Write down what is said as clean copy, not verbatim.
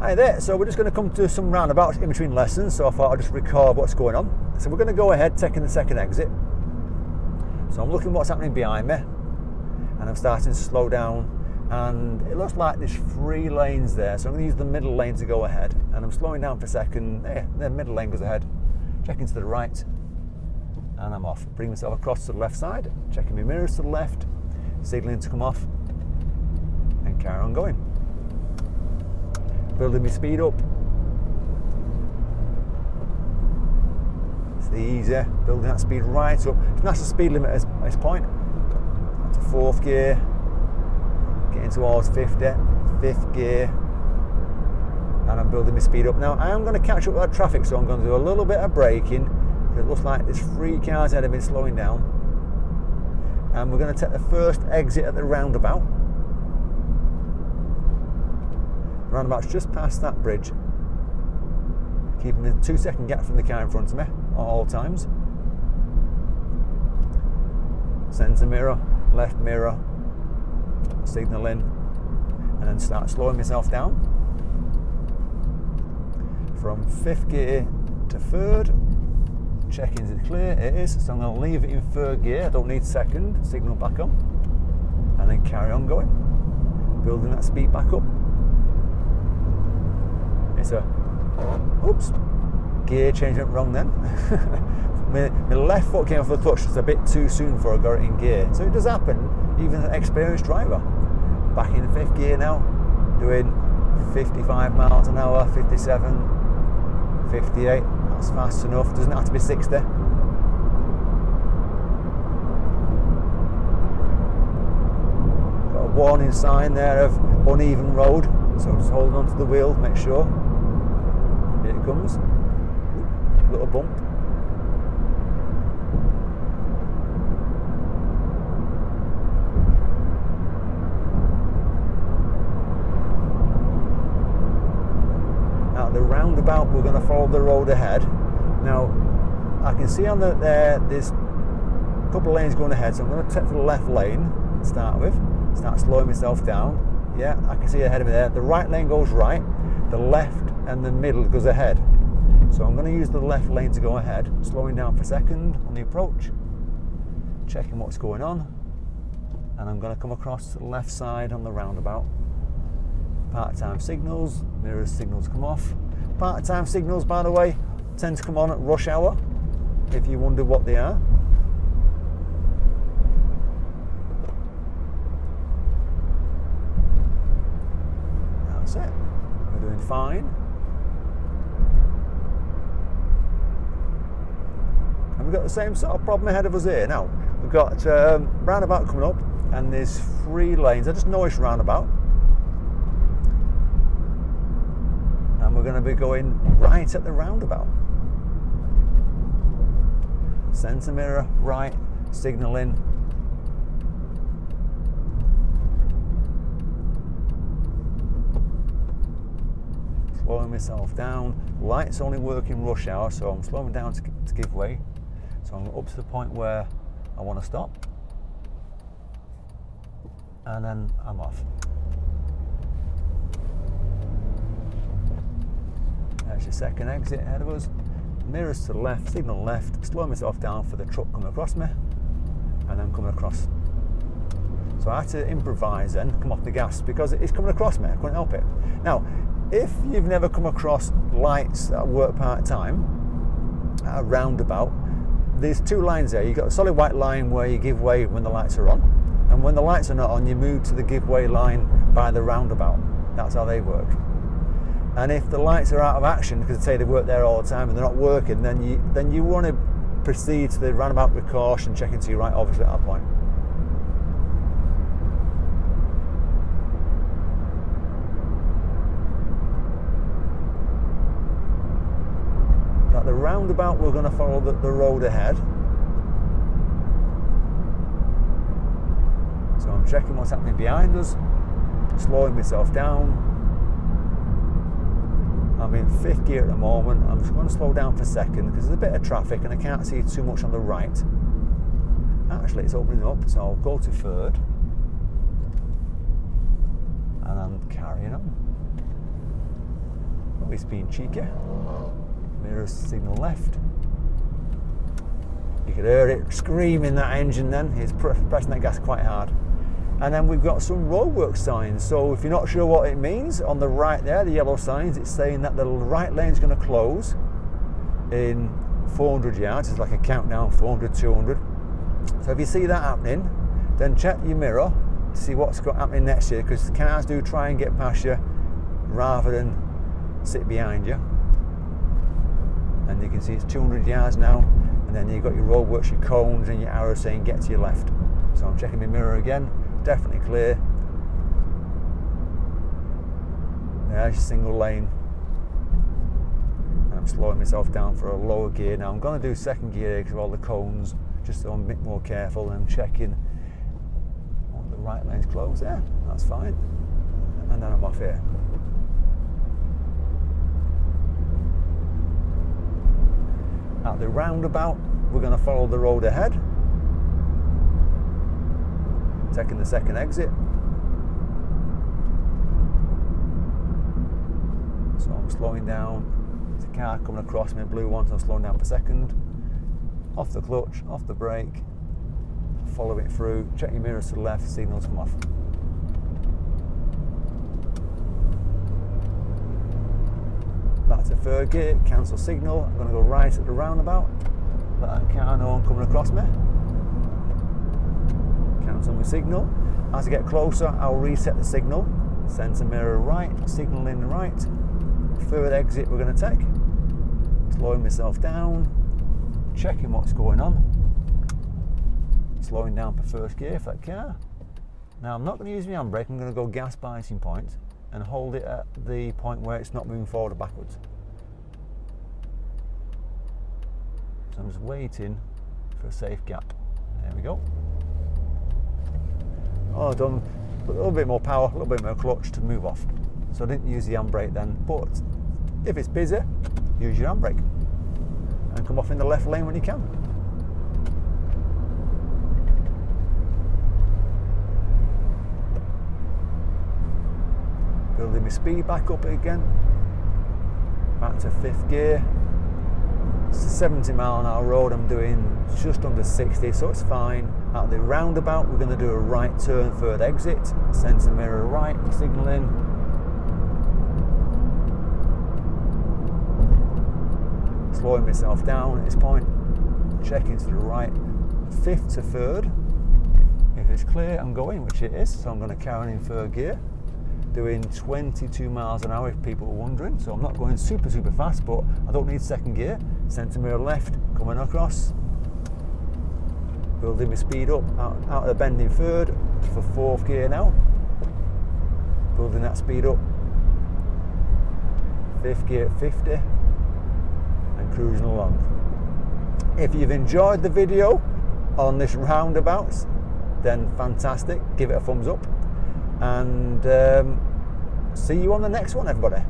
Hi there, so we're just going to come to some roundabouts in between lessons, so I thought I'd just record what's going on. So we're going to go ahead, taking the second exit. So I'm looking what's happening behind me, and I'm starting to slow down, and it looks like there's 3 lanes there, so I'm going to use the middle lane to go ahead, and I'm slowing down for a second. The middle lane goes ahead, checking to the right, and I'm off. Bring myself across to the left side, checking my mirrors to the left, signalling to come off, and carry on going. Building my speed up. It's the easier, building that speed right up. That's the speed limit at this point. To 4th gear, getting towards 50, 5th gear, and I'm building my speed up. Now I am going to catch up with that traffic, so I'm going to do a little bit of braking. It looks like there's 3 cars ahead of me slowing down, and we're going to take the first exit at the roundabout. Roundabout's just past that bridge, keeping a 2-second gap from the car in front of me at all times. Centre mirror, left mirror, signalling, and then start slowing myself down. From 5th gear to 3rd, checking is it clear, it is, so I'm going to leave it in 3rd gear, I don't need 2nd, signal back on, and then carry on going, building that speed back up. It's a, oops, gear change went wrong then. my left foot came off the clutch just a bit too soon before I got it in gear. So it does happen, even as an experienced driver. Back in 5th gear now, doing 55 miles an hour, 57, 58, that's fast enough, doesn't have to be 60. Got a warning sign there of uneven road, so just holding onto the wheel, make sure. Here it comes, little bump. Now the roundabout, we're going to follow the road ahead. Now I can see on there's a couple of lanes going ahead, so I'm going to take the left lane to start with, start slowing myself down. Yeah, I can see ahead of me there. The right lane goes right, the left and the middle goes ahead. So I'm going to use the left lane to go ahead, slowing down for a second on the approach, checking what's going on, and I'm going to come across to the left side on the roundabout. Part-time signals, mirror signals come off. Part-time signals, by the way, tend to come on at rush hour, if you wonder what they are. That's it. We're doing fine. And we've got the same sort of problem ahead of us here. Now, we've got roundabout coming up, and there's 3 lanes. I just noticed roundabout. And we're going to be going right at the roundabout. Centre mirror, right, signalling. Slowing myself down. Light's only working rush hour, so I'm slowing down to give way. So I'm up to the point where I want to stop, and then I'm off. There's your second exit ahead of us. Mirrors to the left, signal left, slowing myself down for the truck coming across me, and then coming across. So I had to improvise then, come off the gas, because it's coming across me, I couldn't help it. Now, if you've never come across lights that work part-time at a roundabout, there's 2 lines there. You've got a solid white line where you give way when the lights are on, and when the lights are not on, you move to the give way line by the roundabout. That's how they work. And if the lights are out of action, because say they work there all the time and they're not working, then you want to proceed to the roundabout with caution, checking to your right, obviously, at that point. At the roundabout, we're going to follow the road ahead. So I'm checking what's happening behind us, slowing myself down. I'm in 5th gear at the moment. I'm just going to slow down for a second because there's a bit of traffic and I can't see too much on the right. Actually, it's opening up, so I'll go to 3rd. And I'm carrying on. It's being cheeky. Mirrors signal left. You could hear it screaming, that engine then. It's pressing that gas quite hard. And then we've got some roadwork signs. So if you're not sure what it means, on the right there, the yellow signs, it's saying that the right lane's going to close in 400 yards. It's like a countdown, 400, 200. So if you see that happening, then check your mirror to see what's happening next year, because cars do try and get past you rather than sit behind you. And you can see it's 200 yards now, and then you've got your roadworks, your cones and your arrows saying get to your left. So I'm checking my mirror again, definitely clear. There's your single lane. I'm slowing myself down for a lower gear now. I'm going to do second gear because of all the cones, just so I'm a bit more careful, and I'm checking on the right lane's closed. Yeah, that's fine. And then I'm off here. At the roundabout, we're going to follow the road ahead, taking the second exit. So I'm slowing down. There's a car coming across me, a blue one, so I'm slowing down for second. Off the clutch, off the brake, follow it through, check your mirrors to the left, signals come off. Back to third gear, cancel signal. I'm going to go right at the roundabout. Let that car know I'm coming across me. Cancel my signal. As I get closer, I'll reset the signal. Centre mirror right, signal in right. Third exit we're going to take. Slowing myself down, checking what's going on. Slowing down for first gear for that car. Now I'm not going to use my handbrake, I'm going to go gas biting point and hold it at the point where it's not moving forward or backwards. So I'm just waiting for a safe gap. There we go. Oh, I've done a little bit more power, a little bit more clutch to move off. So I didn't use the handbrake then, but if it's busy, use your handbrake and come off in the left lane when you can. Building my speed back up again, back to fifth gear. It's a 70 mile an hour road, I'm doing just under 60, so it's fine. At the roundabout, we're going to do a right turn, third exit, centre mirror right, signal in. Slowing myself down at this point, checking to the right, fifth to third. If it's clear, I'm going, which it is, so I'm going to carry on in third gear. Doing 22 miles an hour if people are wondering, so I'm not going super fast, but I don't need second gear. Centre mirror left, coming across, building my speed up out of the bend in third for fourth gear now, building that speed up, fifth gear at 50 and cruising along. If you've enjoyed the video on this roundabouts, then fantastic, give it a thumbs up. And see you on the next one, everybody.